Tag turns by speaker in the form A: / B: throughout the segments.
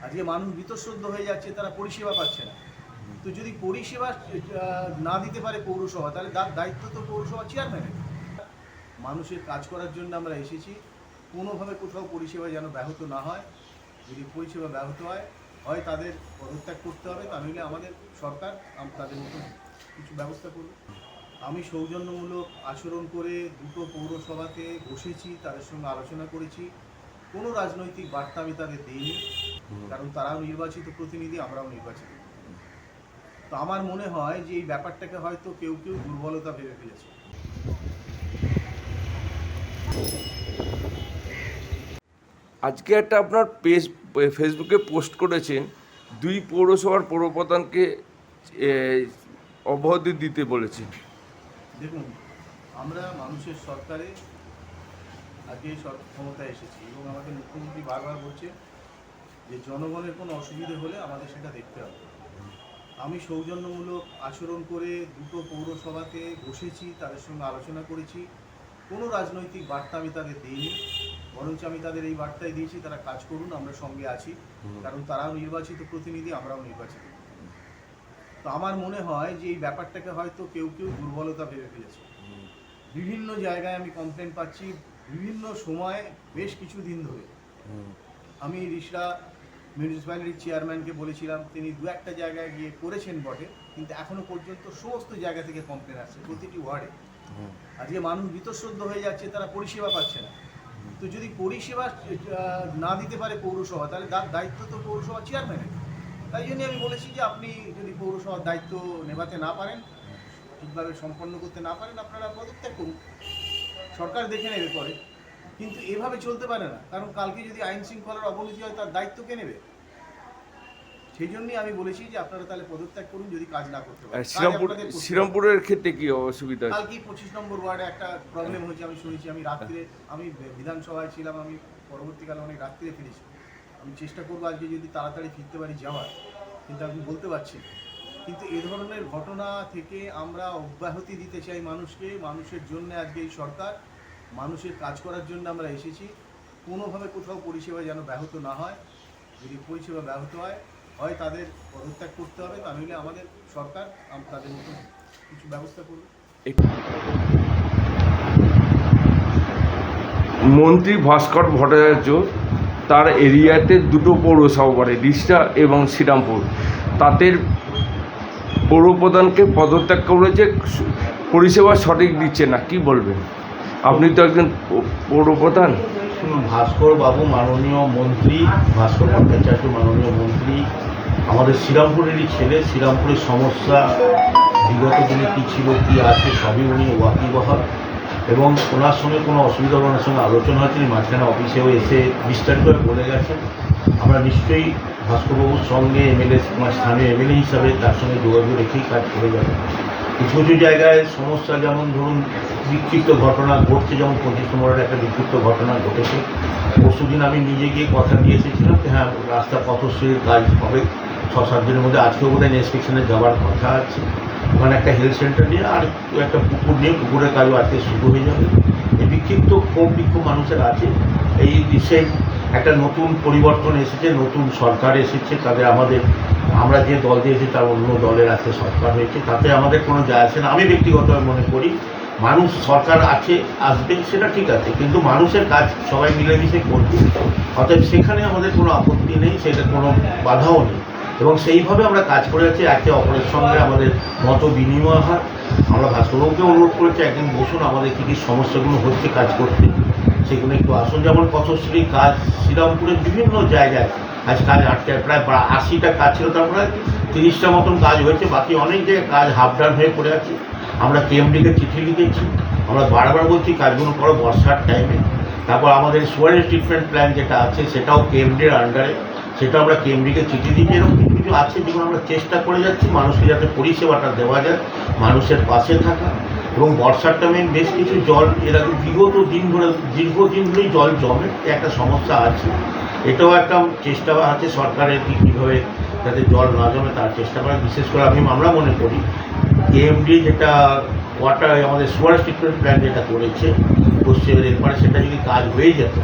A: আজকে মানুষ বীতশ্রদ্ধ হয়ে যাচ্ছে, তারা পরিষেবা পাচ্ছে না। তো যদি পরিষেবা না দিতে পারে পৌরসভা, তাহলে তার দায়িত্ব তো পৌরসভা চেয়ারম্যানের। মানুষের কাজ করার জন্য আমরা এসেছি, কোনোভাবে কোথাও পরিষেবা যেন ব্যাহত না হয়। যদি পরিষেবা ব্যাহত হয়, হয় তাদের পদত্যাগ করতে হবে, তা নইলে আমাদের সরকার তাদের মতো কিছু ব্যবস্থা করবে। আমি সৌজন্যমূলক আচরণ করে দুটো পৌরসভাতে বসেছি, তাদের সঙ্গে আলোচনা করেছি। কোনো রাজনৈতিক বার্তা আমি তাদের দিইনি, কারণ তারাও নির্বাচিত প্রতিনিধি, আমরাও নির্বাচিত। তো আমার মনে হয় যে এই ব্যাপারটাকে হয়তো কেউ দুর্বলতা ভেবে ফেলেছে।
B: আজকে একটা আপনার ফেসবুকে পোস্ট করেছেন, দুই পৌরসভার পৌরপ্রধানকে অব্যাহতি দিতে বলেছেন।
A: দেখুন, আমরা মানুষের সরকারে আজকে ক্ষমতায় এসেছি এবং আমাদের মুখ্যমন্ত্রী বারবার বলছে যে জনগণের কোনো অসুবিধে হলে আমাদের সেটা দেখতে হবে। আমি সৌজন্যমূলক আচরণ করে দুটো পৌরসভাতে বসেছি, তাদের সঙ্গে আলোচনা করেছি। কোনো রাজনৈতিক বার্তা আমি তাদের দিইনি, বরঞ্চ আমি তাদের এই বার্তাই দিয়েছি তারা কাজ করুন, আমরা সঙ্গে আছি, কারণ তারাও নির্বাচিত প্রতিনিধি, আমরাও নির্বাচিত। তো আমার মনে হয় যে এই ব্যাপারটাকে হয়তো কেউ দুর্বলতা ভেবে ফেলেছে। বিভিন্ন জায়গায় আমি কমপ্লেন পাচ্ছি, বিভিন্ন সময়ে, বেশ কিছুদিন ধরে। আমি রিষড়া মিউনিসিপ্যালিটির চেয়ারম্যানকে বলেছিলাম, তিনি দু একটা জায়গায় গিয়ে করেছেন বটে, কিন্তু এখনো পর্যন্ত সমস্ত জায়গা থেকে কমপ্লেন আসছে প্রতিটি ওয়ার্ডে। আজকে মানুষ বীতশ্রদ্ধ হয়ে যাচ্ছে, তারা পরিষেবা পাচ্ছে না। তো যদি পরিষেবা না দিতে পারে পৌরসভা, তাহলে তার দায়িত্ব তো পৌরসভা চেয়ারম্যানের। তাই জন্য আমি বলেছি যে আপনি যদি পৌরসভার দায়িত্ব নেভাতে না পারেন, ঠিকভাবে সম্পন্ন করতে না পারেন, আপনারা পদত্যাগ করুন, সরকার দেখে নেবে পরে। কিন্তু এভাবে চলতে পারে না, কারণ কালকে যদি আইন শৃঙ্খলার অবনতি হয়, তার দায়িত্ব কে নেবে? সেই জন্যই আমি বলেছি যে আপনারা তাহলে পদত্যাগ করুন যদি কাজ না করতে পারেন।
B: শ্রীরামপুরের ক্ষেত্রে কি অসুবিধা?
A: কালকে 25 নম্বর ওয়ার্ডে একটা প্রবলেম হয়েছে, আমি শুনেছি। আমি রাত্রে, আমি বিধানসভায় ছিলাম, আমি পরবর্তীকালে অনেক রাত্রে ফিরেছি। আমি চেষ্টা করবো আজকে যদি তাড়াতাড়ি ফিরতে পারি যাওয়ার, কিন্তু আমি বলতে পারছি না। কিন্তু এ ধরনের ঘটনা থেকে আমরা অব্যাহতি দিতে চাই মানুষকে। মানুষের জন্য আজকে এই সরকার, মানুষের কাজ করার জন্য আমরা এসেছি। কোনোভাবে কোথাও পরিষেবা যেন ব্যাহত না হয়। যদি পরিষেবা ব্যাহত হয়, হয় তাদের পদত্যাগ করতে হবে, তা নইলে আমাদের সরকার তাদের মতো কিছু ব্যবস্থা করবে।
B: মন্ত্রী ভাস্কর ভট্টাচার্য তার এরিয়াতে দুটো পৌরসভা পড়ে, রিষড়া এবং শ্রীরামপুর, তাদের পৌরপ্রধানকে পদত্যাগ করেছে, পরিষেবা সঠিক দিচ্ছে না। কি বলবেন? আপনি তো একজন পৌরপ্রধান।
C: ভাস্কর বাবু মাননীয় মন্ত্রী, ভাস্কর ভট্টাচার্য মাননীয় মন্ত্রী আমাদের শ্রীরামপুরেরই ছেলে। শ্রীরামপুরের সমস্যা বিগত দিনে কী ছিল, কী আছে, সবই উনি ওয়াকিবহাল, এবং ওনার সঙ্গে কোনো অসুবিধা ওনার সঙ্গে আলোচনা হয়েছে। মাঝখানে অফিসেও এসে বিস্তারিতভাবে বলে গেছেন। আমরা নিশ্চয়ই ভাস্করবাবুর সঙ্গে এমএলএ, স্থানীয় এমএলএ হিসাবে তার সঙ্গে যোগাযোগ রেখেই কাজ করে যাবেন। কিছু কিছু জায়গায় সমস্যা, যেমন ধরুন বিক্ষিপ্ত ঘটনা ঘটছে, যেমন 25 নম্বরের একটা বিক্ষিপ্ত ঘটনা ঘটেছে। পরশুদিন আমি নিজে গিয়ে কথা দিয়ে এসেছিলাম যে হ্যাঁ, রাস্তা পথশ্রীর কাজ হবে 6-7 দিনের মধ্যে। আজকেও বোধহয় ইন্সপেকশনে যাওয়ার কথা আছে। ওখানে একটা হেলথ সেন্টার নিয়ে আর একটা পুকুর নিয়ে, পুকুরের কাজও আজকে শুরু হয়ে যাবে। এই বিক্ষিপ্ত বিক্ষোভ মানুষের আছে। এই রিসেন্ট একটা নতুন পরিবর্তন এসেছে, নতুন সরকার এসেছে, তাদের আমরা যে দল দিয়েছি তার অন্য দলের আজকে সরকার হয়েছে, তাতে আমাদের কোনো যায় আসে না। আমি ব্যক্তিগতভাবে মনে করি মানুষ, সরকার আছে, আসবে, সেটা ঠিক আছে, কিন্তু মানুষের কাজ সবাই মিলেমিশে করবে। অতএব সেখানে আমাদের কোনো আপত্তি নেই, সেটা কোনো বাধাও নেই, এবং সেইভাবে আমরা কাজ করে যাচ্ছি। একে অপরের সঙ্গে আমাদের মত বিনিময় হয়। আমরা ভাস্করবাবুকে অনুরোধ করেছি একদিন বসুন, আমাদের কী কী সমস্যাগুলো হচ্ছে কাজ করতে, সেগুলো একটু আসুন। যেমন পথশ্রী কাজ শ্রীরামপুরের বিভিন্ন জায়গায় আজ কাজ আটকায়, প্রায় 80টা কাজ ছিল, তারপরে 30টা মতন কাজ হয়েছে, বাকি অনেক জায়গায় কাজ হাফডান হয়ে পড়ে আছে। আমরা কেএমডিকে চিঠি লিখেছি, আমরা বারবার বলছি কাজগুলো করো বর্ষার টাইমে। তারপর আমাদের সোয়ারেজ ট্রিটমেন্ট প্ল্যান যেটা আছে, সেটাও কেএমডির আন্ডারে, সেটা আমরা কেএমডিকে চিঠি দিচ্ছি। এরকম কিছু কিছু আছে যেগুলো আমরা চেষ্টা করে যাচ্ছি মানুষকে যাতে পরিষেবাটা দেওয়া যায়, মানুষের পাশে থাকা। এবং বর্ষার টাইমে বেশ কিছু জল, এর আগে দীর্ঘদিন ধরেই জল জমে, একটা সমস্যা আছে। এটাও একটা চেষ্টা আছে সরকারের, কীভাবে যাতে জল না জমে তার চেষ্টা করা। বিশেষ করে আমরা মনে করি কেএমডি যেটা ওয়াটার, আমাদের সোয়ারেজ ট্রিটমেন্ট প্ল্যান যেটা করেছে পশ্চিমের, এরপরে সেটা যদি কাজ হয়ে যেত,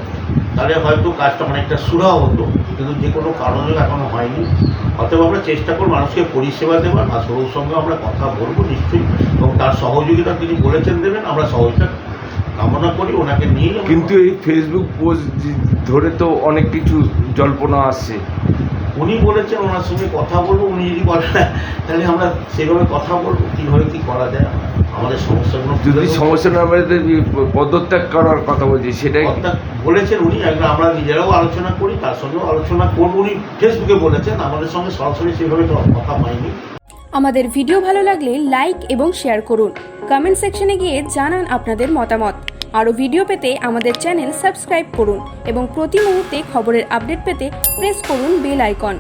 C: তাহলে হয়তো কাজটা অনেকটা সুরাহ হতো, কিন্তু যে কোনো কারণে এখনো হয়নি। অতএব আমরা চেষ্টা করব মানুষকে পরিষেবা দেওয়ার। ভাস্করবাবুর সঙ্গে আমরা কথা বলবো নিশ্চয়ই, এবং তার সহযোগিতা তিনি বলেছেন দেবেন, আমরা সহযোগিতা কামনা করি, ওনাকে নিয়েই আমরা
B: কিন্তু এই ফেসবুক পোস্ট ধরে তো অনেক কিছু জল্পনা আসছে।
C: উনি বলেছেন ওনার সঙ্গে কথা বলবো, উনি যদি বলেন তাহলে আমরা সেভাবে কথা বলবো কীভাবে কী করা যায়। আমাদের সমস্যাগুলো
B: যদি সমস্যা না হয় পদত্যাগ করার কথা বলছি, সেটাই
C: কথা বলেছেন উনি, একবার আমরা নিজেরাও আলোচনা করি, তার সঙ্গেও আলোচনা করবো। উনি ফেসবুকে বলেছেন, আমাদের সঙ্গে সরাসরি সেভাবে তো কথা পাইনি।
D: আমাদের ভিডিও ভালো লাগলে লাইক এবং শেয়ার করুন। কমেন্ট সেকশনে গিয়ে জানান আপনাদের মতামত। আরও ভিডিও পেতে আমাদের চ্যানেল সাবস্ক্রাইব করুন এবং প্রতি মুহূর্তে খবরের আপডেট পেতে প্রেস করুন বেল আইকন।